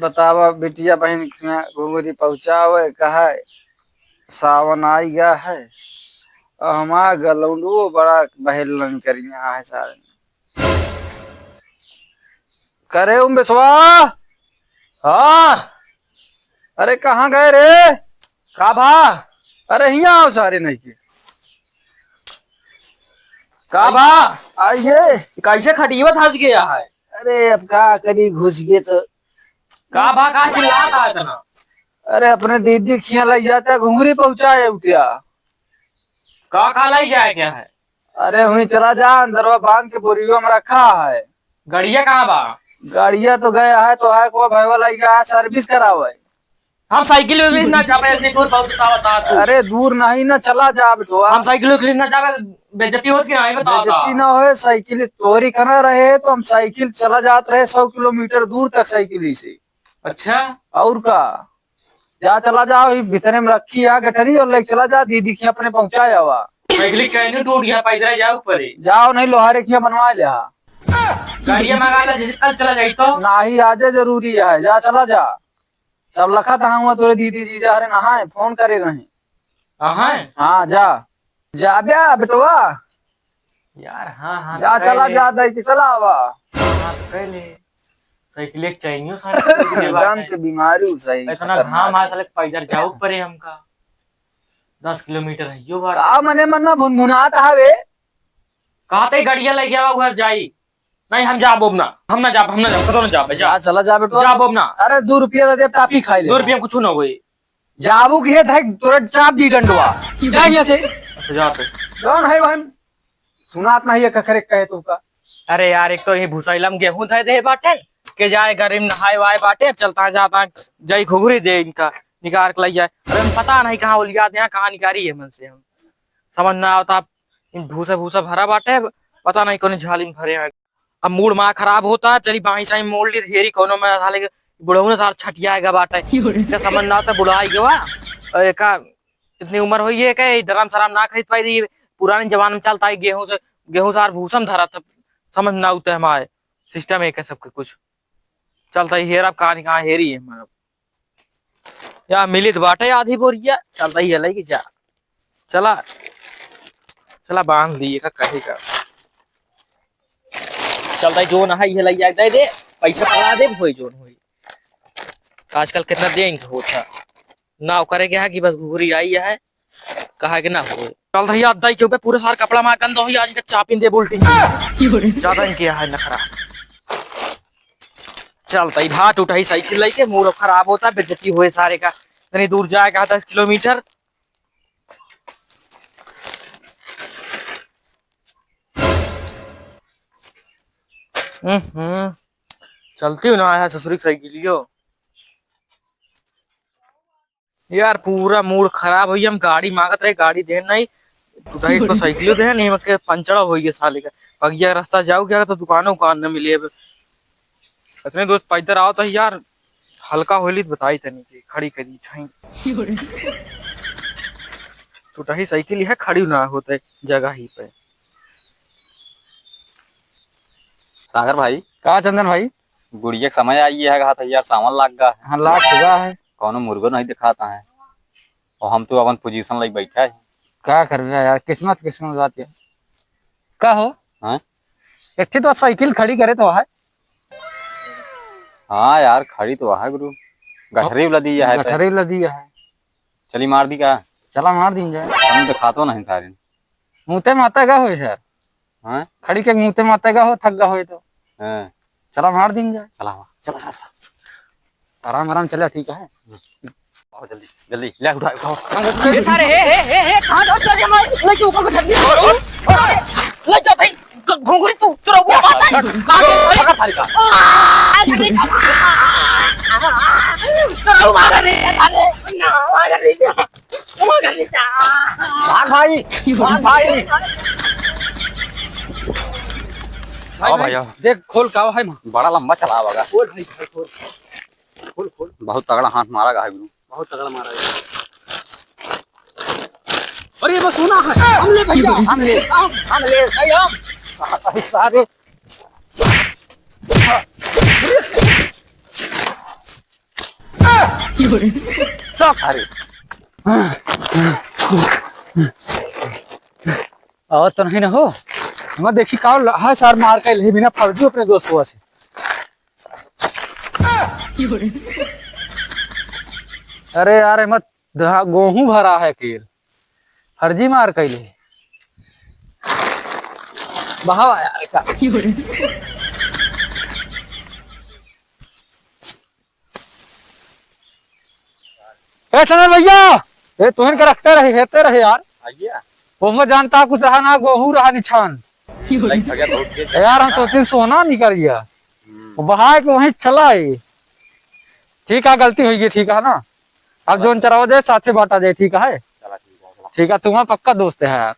बतावा बिटिया बहन घुंगरी पहुंचावे कहा सावन आई गया है और हमारा गलौंडू बड़ा बहेलन करिया है सारे करे बेसवा। हाँ। अरे कहाँ गए रे? का भा? अरे यहाँ आओ सारे नहीं के का भा? आइए। कैसे खटीवत हंस गया है? अरे अब का करी घुस गए तो का भा का चिल्लाता है इतना? अरे अपने दीदी खिया लग जाता है घुंगरी पहुंचाए उठिया का खा लाई जाए क्या है? अरे वहीं चला जा अंदर बांध के बोरियो में रखा है। गड़िया कहाँ बा? गाड़िया तो गया है तो है को भैया लग गया है सर्विस करावे। हम साइकिल ना जावे इतनी दूर बहुत बता तू। अरे दूर नहीं ना चला जा बेटवा। हम साइकिल ना जावे बेइज्जती होत के नहीं बताओ। बेइज्जती ना होए साइकिल तोरी कना रहे तो हम साइकिल चला जात रहे 100 किलोमीटर दूर तक साइकिल से। अच्छा और का जा चला जाओ भीतरे में रखी है गठरी और लेके चला जा दीदी खिया अपने पहुंचाया हुआ। साइकिल चैन टूट गया पैदल जाओ ऊपर जाओ नहीं लोहारे खिया बनवा लिया गाड़िया मंगा ला जैसे कल चला जाई तो नहीं आजे जरूरी है जा चला जा सब लखा था हुआ तोरे दीदी जी जा रहे नहाए फोन करे रहे। हाँ जा जा ब्या बेटवा यार। हाँ जा चला जा दे कि चला हुआ पहले साइकिल एक चाहिए सारे दम के बीमारी सही इतना घाम आ साले पैदल जाओ परे हमका 10 किलोमीटर है यो बात। का मने मन्ना भुनभुनात हवे कहते गाड़िया लेके आवा उधर जाई नहीं हम जा बोबना हम ना जा कतो ना जा जा चला जा बेटवा जा बोबना। अरे 2 रुपया दे टाफी खाई ले 2 रुपया कुछ ना होई जाबू के थे तुरंत चाप दी डंडवा जा यहां से जा पे कौन है बहन सुनात नहीं है कखरे कहे तो का। अरे यार एक तो ये भूसाइलम गेहूं थे दे बाटे के जाए गरीब नहाए वाए बाटे अब चलता जाता जई घुघरी दे इनका निकाल के ले जाए। अरे हम पता नहीं कहाँ उलिया दे कहाँ निकारी है मन से हम समझ ना आता भूसा भूसा भरा बाटे पता नहीं कौन झाली में भरे हैं। अब मूड माँ खराब होता चली बाई साई मोड़ ली हेरी कोनो में साले बुढ़ऊ ने सार छटियाएगा बाटे क्या समझ ना आता बुढ़ाई गवा का इतनी उम्र हुई है क्या डराम सराम ना खरीद पाई पुराने जमाने में चलता है गेहूं सार भूसम धरा था समझ ना उते हमारे सिस्टम एक है सबके कुछ चलता ही हेर अब कहाँ हेरी है मतलब या मिली तो बाटे आधी बोरिया चलता ही है कि जा चला चला बांध दिए का कहे का चलता जो ना है लग जाए दे पैसा पकड़ा दे होई जोन होई आजकल कितना देंगे होता ना करे क्या है कि बस घुरी आई है कहा कि ना हो चलता ही आधा के ऊपर पूरे सार कपड़ा मार गंदा हो आज का चापिन दे बोलती ज्यादा किया है नखरा चलता ही भाट उठाई साइकिल लेके मूड खराब होता बेइज्जती हुए सारे का इतनी दूर जाएगा 10 किलोमीटर। चलती हूँ ना आया ससुरी साइकिलियो यार पूरा मूड खराब हुई हम गाड़ी मांगत रहे गाड़ी दे नहीं टूटाई तो साइकिलियो दे नहीं मके पंचड़ा हो गया साले का पगिया रास्ता जाओ क्या तो दुकान न मिली अब इतने दोस्त पैदल आओ तो यार हल्का होली बताई तनी की खड़ी करी छई टूटाई साइकिल है खड़ी ना होते जगह ही पे। सागर भाई का चंदन भाई गुड़िया के समय आई है कहा था यार सावन लाग गया है। हाँ लाख हुआ है कौनो मुर्गो नहीं दिखाता है और हम तो अपन पोजीशन लग बैठा है क्या कर रहा यार किस्मत बात है का हो हाँ? एक तो साइकिल खड़ी करे तो है। हाँ यार खड़ी तो है गुरु गठरी वाला दिया है गठरी वाला दिया है चली मार दी का चला मार दी जाए हम दिखातो नहीं सारे मुँहते माता का हो सर हाँ खड़ी के मुँहते माता का हो थक गा हो तो हाँ चला मार दी जाए चला चला आराम आराम चला ठीक है बहुत जल्दी जल्दी ले उठाओ ये सारे हे कहां जा चल मैं ले के ऊपर को छट गया ले जा भाई घुंगरी तू चुरा हुआ बात है पकड़ थारी का चलो मार रे मार रे भाग भाई आओ भाई आओ देख खोल का है बड़ा लंबा चला होगा खोल भाई खोल खोल खोल बहुत तगड़ा हाथ मारा गा गुरु बहुत तगड़ा मारा है। अरे वो सुना है हम ले भैया हम ले हम सारे अरे और तो नहीं ना हो मैं देखी का हाँ सर मार के ले बिना फर्जी अपने दोस्त हुआ से अरे यार मत गेहूं भरा है केल फर्जी मार के ले बहावा यार का ए चंद्र भैया ए तुहन के रखते रहे यार आइए वो मैं जानता कुछ रहा ना गेहूं रहा निछान लाइक हो गया बहुत तेज। यार हम सोचते सोना निकल गया वो बहा के वहीं चला है ठीक है गलती हुई ठीक है ना अब जो चरावा दे साथे बांटा दे ठीक है चला ठीक है ठीक है तुम्हारा पक्का दोस्त है यार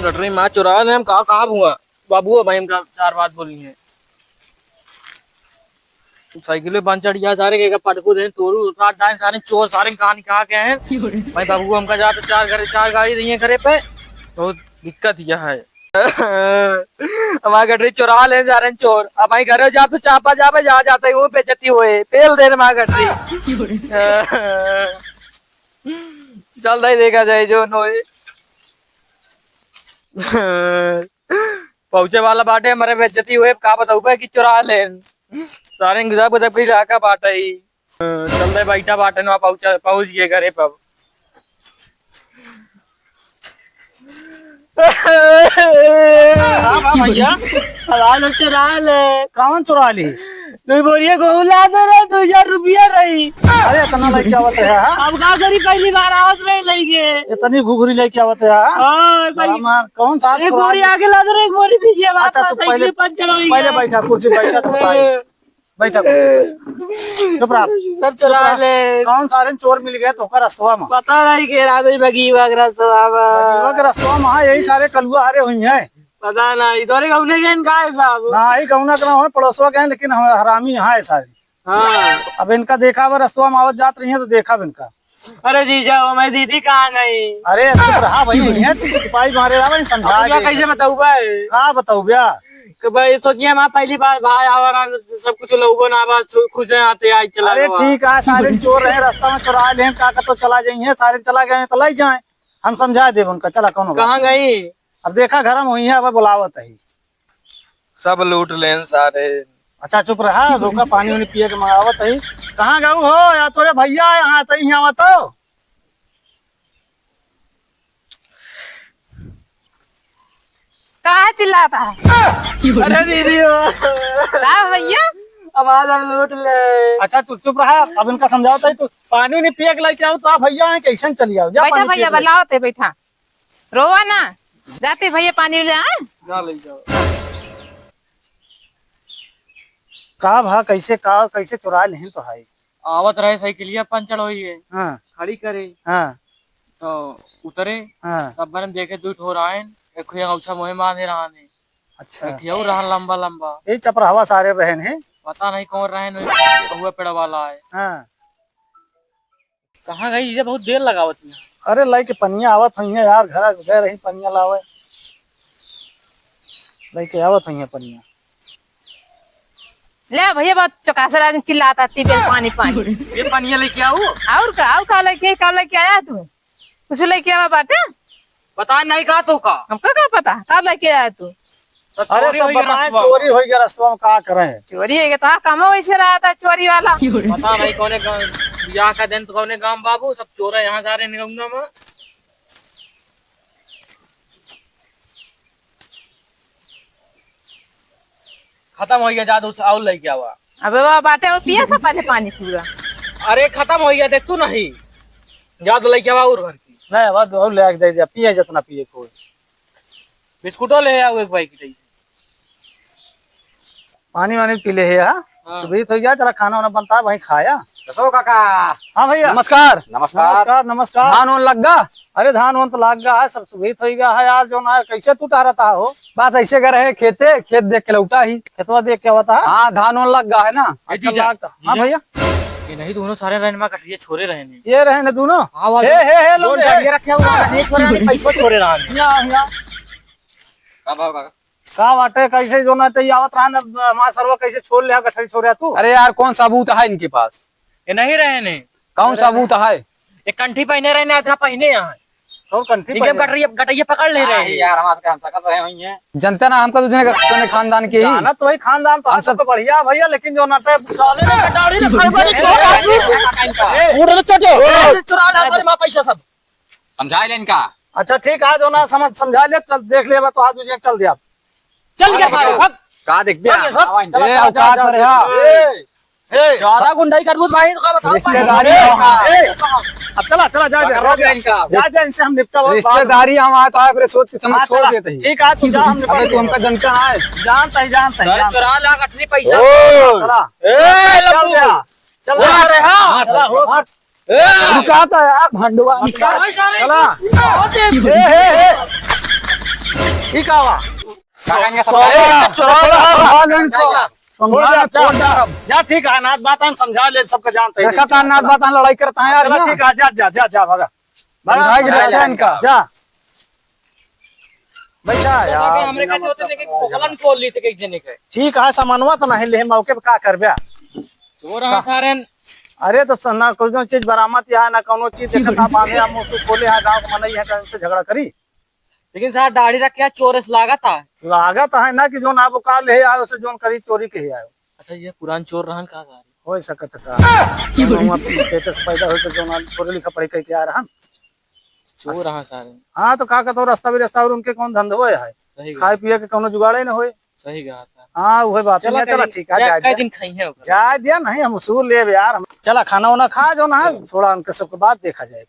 गटरी माँ चुरा ले हम कहाँ हुआ बाबू भाई हम चार बात बोली है साइकिल बंद चढ़ गया सारे के पटकू दे तोरू उतार डाल सारे चोर सारे कहाँ गए हैं भाई बाबू हमका जा तो चार गाड़ी रही है घरे पे बहुत दिक्कत यह है हमारे गटरी चुरा ले जा रहे हैं चोर अब भाई घर जा तो चापा जापे जा जाते वो बेचती हुए पेल दे हमारे गटरी चल रही देखा जाए जो नोए पहुंचे वाला बाटे हमारे बेचती हुए कहा बताऊ कि चुरा ले सारे गुजब गुजब की इलाका बाटा ही चल रहे बैठा बाटे ना पहुंच गए घरे पर भैया चुरा ले कौन चुरा ली तू बोलिए गहूँ ला दे रहे 2000 रुपया रही अरे इतना लेके आवत है अब का करी पहली बार आवत रहे लेंगे इतनी घुघरी लेके आवत है कौन सा एक बोरी आगे ला दे रहे एक बोरी पीछे अच्छा, तो पहले- पंचर हो पहले बैठा कुर्सी बैठा तो बैठा कुर्सी चुप रहा सब चुरा ले कौन सारे चोर मिल गए तो रस्तवा में पता नहीं के राधे बगी वगैरह सब रस्तवा में यही सारे कलुआ हरे हुई है पता नहीं इधर गौने गए का है साहब ना ही कहूना करा हो पड़ोसवा गए लेकिन हरामी यहाँ है सारे हाँ अब इनका देखा हुआ रस्तवा में आवत जात रही है तो देखा इनका अरे जीजा वो मैं दीदी कहाँ गई अरे चुप रहा भाई है तुम सिपाही मारे रहा भाई समझा अब कैसे बताऊ भाई का बताऊ भैया कि भाई सोचिए हम पहली बार भाई आवारा सब कुछ लोगों ने आवाज खुद आते आज चला अरे ठीक है सारे चोर रहे रास्ता में चुरा ले का तो चला जाइए सारे चला गए तो लाई जाए हम समझा दे उनका चला कौन होगा कहाँ गई अब देखा घर में हुई है अब बुलावत है सब लूट लेन सारे अच्छा चुप रहा रोका पानी वानी पिए के मंगावत है कहाँ गऊ हो या तोरे भैया यहाँ तो यहाँ तो कहाँ चिल्लाता है अरे दीदी हो कहाँ भैया आवाज हम लूट ले अच्छा तू चुप रहा अब इनका समझाता है तू पानी नहीं पिए के लेके आओ तो आप भैया है कैसे चली आओ जा बैठा पानी भैया पिए के बलाओ ते बैठा रोवा ना जाते भैया पानी ले आ जा ले जाओ कहा भा कैसे चुरा ले तो है आवत रहे साइकिलिया पंचर हुई है हाँ खड़ी करे हाँ तो उतरे हाँ तब मैंने देखे दूठ हो रहा है एक औछा मोहे बांधे रहा ने अच्छा एक यो रहा लंबा लंबा ये चपरावा सारे रहन है पता नहीं कौन रहे हुआ पेड़ वाला है हाँ कहाँ गई ये बहुत देर लगावती है अरे लाई के पनिया आवत हुई है यार घर गए रही पनिया लावे लाई के आवत हुई है पनिया ले भैया बहुत चौकासर आदमी चिल्लाता ती पानी पानी ये पनिया लेके आओ और का लेके आया तू कुछ लेके आया बाटे पता नहीं कहा तो का हमको क्या पता कब लेके आया तू तो अरे चोरी सब हुई है बताएं रस्तवा। चोरी हो गया रास्ता में का करें चोरी है तो कम वैसे रहा था चोरी वाला पता नहीं कौने ब्याह का दिन तो कौने गांव बाबू सब चोर है यहाँ सारे निगम में खत्म हो गया जादू और लेके आवा अबे वो बाटे और पिया था पहले पानी पूरा अरे खत्म हो गया देख तू नहीं जादू लेके आवा और भर की नहीं बात और ले आके दे दिया पिए जितना पिए कोई बिस्कुटो ले आओ एक भाई की तरह से पानी वानी पी ले है हाँ हाँ। सुबह तो गया चला खाना वाना बनता है भाई खाया दसो काका हाँ भैया नमस्कार नमस्कार नमस्कार नमस्कार धान उन लग गा अरे धान वान तो लाग गया है सब सुबह तो गया है यार जो ना कैसे तू रहा हो बस ऐसे कर रहे खेते खेत देख के लौटा ही खेतवा देख के होता है हाँ धान उन लग गा है ना अच्छा जीजा, लागता हाँ भैया ये नहीं दोनों सारे रहने में कटिए छोरे रहे ने ये रहे ना दोनों हाँ हे लोग लोग डरिए रखे हुआ है छोरे नहीं पैसा छोरे रहा है यहाँ का बाटे कैसे जो ना आवत रहा ना माँ सरवा कैसे छोड़ लिया गठरी छोड़ तू अरे यार कौन सबूत है इनके पास ये नहीं रहे ने कौन सा बूता है? एक कंठी पहने रहे ने आधा पहने यहाँ कौन कंठी इनके गटरिया पकड़ ले रहे हैं यार हमारे हम सकल रहे हुई हैं। जनता ना हमका तुझने अपने खानदान के ही जाना तो वही खानदान तो हम सबको बढ़िया भैया, लेकिन जो नटे साले ने कटाड़ी ने खाई बड़ी तो चुरा ला सारे मां पैसा सब समझाए ले इनका। अच्छा ठीक है, जो ना समझा ले, चल देख ले तो हाथ में चल दिया। चल गया सारे भाग का देख बे चला, ए, औकात में रहा। सारा गुंडाई करबूत भाई तो का बताओ रिश्तेदारी अब चला चला जा जा इनसे हम निपटा हुआ। रिश्तेदारी हम आए तो आए फिर सोच के समझ हाँ, छोड़ चला। देते ही। ठीक है तू जा, हम निपट अबे तू हमका जनता ना है। जानता ही सारे चुरा ला गठरी पैसा चला ए चल लपू गया, चल आ रहे हां चला हो रुकाता है यार भंडवा। चला ठीक है या ठीक है, नाथ बात हम समझा ले, सबका जानते हैं। देखा नाथ बात लड़ाई करता है यार। चला ठीक है, जा जा जा जा भगा समझा के रहता है इनका। जा बैठा यार, हमरे कहते होते लेकिन खोखलन खोल ली थे कई जने के ठीक है, सामानवा तो नहीं ले मौके पे का करबे। तो रहा सारे अरे तो ना कोनो चीज बरामद या ना कोनो चीज देखता बांधे हम मुंह खोले है, गांव के मनई है का उनसे झगड़ा करी। लेकिन सारा दाढ़ी रख के चोरस लागा था। लागत है ना कि जोन आप काल ले आयो से जोन करी चोरी के ही आयो। अच्छा ये पुरान चोर रहन का सारे हो सकत का पेट से पैदा हो तो जोन पढ़े लिखा पढ़े के आ रहा। चोर रहा सारे हाँ तो का कहतो रास्ता भी रास्ता और उनके कौन धंधो है सही खाए पिए के कोनो जुगाड़े न होए। सही कहा था। हाँ वही बात है। चला ठीक है, कई दिन खाई है जा दिया नहीं हम उसूल ले यार। चला खाना वाना खा जो ना, थोड़ा उनके सबके बाद देखा जाए।